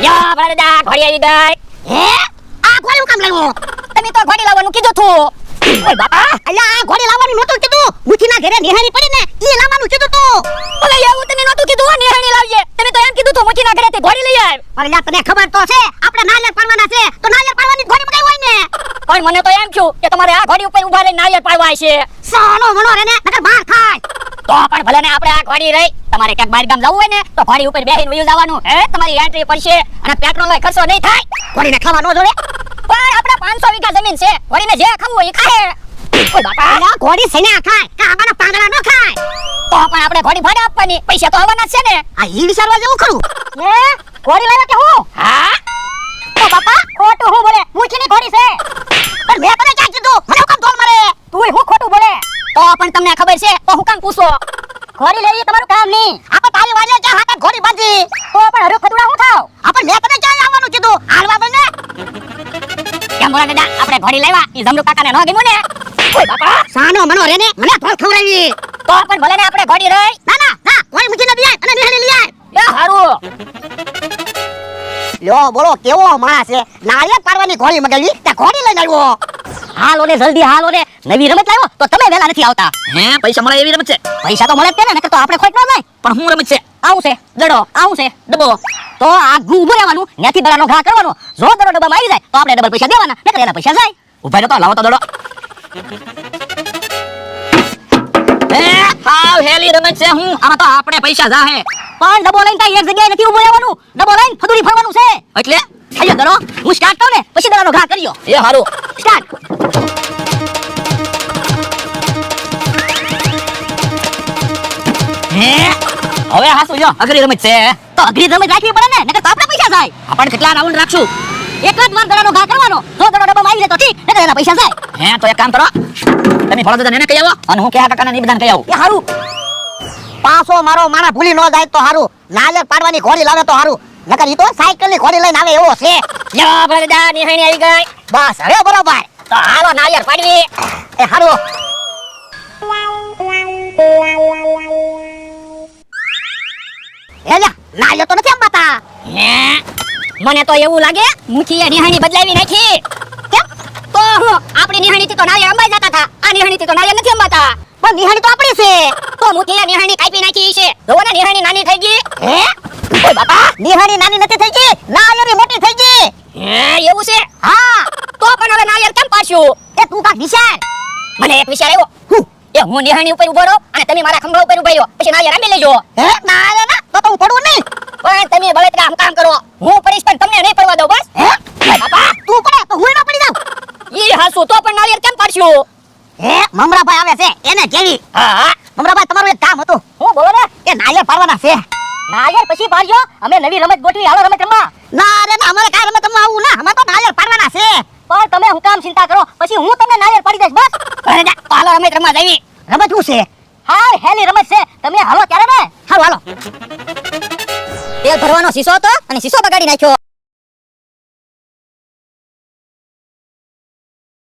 યા બળદા ઘોડી આવી ગઈ. હે આ ઘોડી કામ લાવ્યો? તમે તો ઘોડી લાવવાનું કીધું તું. ઓય બાપા અલ્યા આ ઘોડી લાવવાનું નહોતું કીધું. મુઠીના ઘરે નિહાળી પડી ને ઈ લાવવાનું કીધું તું. ઓલે એવું તને નહોતું કીધું નિહાણી લાવજે. તમે તો એમ કીધું તું મુઠીના ઘરેથી ઘોડી લઈ આવ. અરે લ્યા તને ખબર તો છે આપણે નાળિયેર પાડવાના છે તો નાળિયેર પાડવાની ઘોડી મગાઈ હોય ને. પણ મને તો એમ થયું કે તમારે આ ઘોડી ઉપર ઊભા રહીને નાળિયેર પાડવા છે. સાનો મનો રે ને નકર માર ખાય. તો પણ ભલે ને આપણે આ ઘોડી રહી. તમારે ક્યાંક બહાર ગામ જવું હોય ને તો ઘોડી ઉપર બેહીને વયું જવાનું. હે તમારી એન્ટ્રી પડશે અને પેટ્રોલનો ખર્ચો નહીં થાય. ઘોડીને ખાવા નો જોડે. પણ આપણે 500 વીઘા જમીન છે. ઘોડીને જે ખાવું હોય એ ખાય. ઓય બાપા અલ્યા ઘોડી સૈના ખાય કાબાના પાંગડા નો ખાય. તો પણ આપણે ઘોડી ભાડે આપવાની. પૈસા તો આવવાના જ છે ને. આ ઈ વિચારવા જેવું ખરું. હે ઘોડી લાવ્યા કે હું? હા તો બાપા ખોટું હું બોલે. મુઠીની ઘોડી છે. પણ મેં તને ક્યાં કીધું મને કામ ધોલ મારે. તુંય હું ખોટું બોલે. તો પણ તમને ખબર છે તો હું કામ પૂછો. ઘોડી લેવી તમારું કામ નહીં. આપે તારી વાજે ક્યાં હાથે ઘોડી બાંધી. તો પણ હરુ ખદુડા હું થાવ. આપે મેં તને ક્યાં આવવાનું કીધું હાલવા દે ને. કેમ બોલા દાદા આપણે ઘોડી લાવ્યા ઈ જમરૂ કાકાને ન ગમ્યું ને. ઓય બાપા સાનો મનો રે ને મને ધોલ ખવરાવી. તો પણ ભલે ને આપણે ઘોડી રહી. ના ના ના કોઈ મુઠીને દે અને નિહાળી લઈ આય. એ હારું. લ્યો બોલો કેવો માણસ છે નાળિયેર પાડવાની ઘોડી મગાવી તે ઘોડી લઈને આવ્યો. હાલો ને જલ્દી હાલો ને. નવી રમત લાવ્યો તો તમે વેલા નથી આવતા. હે પૈસા મળે એવી રમત છે? પૈસા તો મળે જ ને નકર તો આપણે ખોટ ન જાય. પણ હું રમત છે? આવું છે દડો આવું છે ડબ્બો. તો આ ઊભું રહેવાનું ત્યાંથી દડાનો ઘા કરવાનો. જો દડો ડબ્બામાં આવી જાય તો આપણે ડબલ પૈસા દેવાના નકર એના પૈસા જાય. ઉભા તો લાવો તો દડો. હે હાવ હેલી રમત છે હું. આમાં તો આપણે પૈસા જાહે. પણ ડબ્બો લઈને ત્યાં એક જગ્યાએ નથી ઊભું રહેવાનું. ડબ્બો લઈને ફદુરી ફરવાનું છે. એટલે આયો દડો હું સ્ટાર્ટ કરું ને પછી દડાનો ઘા કર્યો. એ હારું. સ્ટાર્ટ. હે હવે હાસુ જો અઘરી રમત છે. તો અઘરી રમત રાખવી પડે ને નકર તો આપણે પૈસા જાય. આપણે કેટલા રાઉન્ડ રાખશું? એક જ વાર દડાનો ઘા કરવાનો. જો દડો ડબ્બામાં આવી જાય તો ઠીક નકર એના પૈસા જાય. હે તો એક કામ કરો તમે ભોળા દાદાને એને કહી આવો અને હું કેહા કાકાને ની બધાને કહી આવું. એ હારું. પાછો મારો માણા ભૂલી ન જાય તો હારું. નાળિયેર પાડવાની ઘોડી લાવે તો હારું. નકર ઈ તો સાયકલ ની ઘોડી લઈને આવે એવો છે. લ્યો બળદા નિહાણી આવી ગઈ. બસ હવે બરોબર. તો હાલો નાળિયેર પાડવી. એ હારું. એલા નાળિયેર તો નથી અંબાતા. હે મને તો એવું લાગે મુખીએ નિહાણી બદલાવી નાખી. કેમ? તો હું આપણી નિહાણીથી તો નાળિયેર અંબાઈ જતા હતા. આ નિહાણીથી તો નાળિયેર નથી અંબાતા. પણ નિહાળી તો આપણી છે. તો મુખીએ નિહાણી કાપી નાખી છે. જોવો ને નિહાણી નાની થઈ ગઈ. હે ઓય બાપા નિહાળી નાની નથી થઈ ગઈ નાળિયેર મોટી થઈ ગઈ. હે એવું છે? હા તો પણ હવે નાળિયેર કેમ પાડશું? એ તું કાક વિચાર. મને એક વિચાર આવ્યો. એ હું નિહાણી ઉપર ઉભો રહો અને તમે મારા ખંભા ઉપર ઉભા રહ્યો. પછી નાળિયેર આંબી લેજો. હે નાળિયેર ના તો હું પડું નહીં. પણ તમે બળતરા આમ કામ કરો. હું પડીશ પણ તમને નહીં પડવા દઉં બસ. હે ઓય બાપા તું પડે તો હું ન પડી જાઉં. ઈ હાસુ તો પણ નાળિયેર કેમ પાડશું? હે મમરાભાઈ આવે છે એને કેવી. હા મમરાભાઈ તમારું એક કામ હતું. હું બોલો ને. એ નાળિયેર પાડવાના છે. નાળિયેર પછી પાડજો. અમે નવી રમત ગોઠવી. હાલો રમત રમવા. ના રે ના અમારે કાંઈ રમતમાં આવું ના અમારે તો નાળિયેર પાડવાના છે. પણ તમે હું કામ ચિંતા કરો. પછી હું તમને નાળિયેર પાડી દઈશ બસ. અરે જા હાલો રમત રમવા જઈએ. રમત શું છે? હા હેલી રમત છે. તમે હાલો ત્યારે ને. હાલો હાલો. તેલ ભરવાનો શીશો હતો અને શીશો બગાડી નાખ્યો.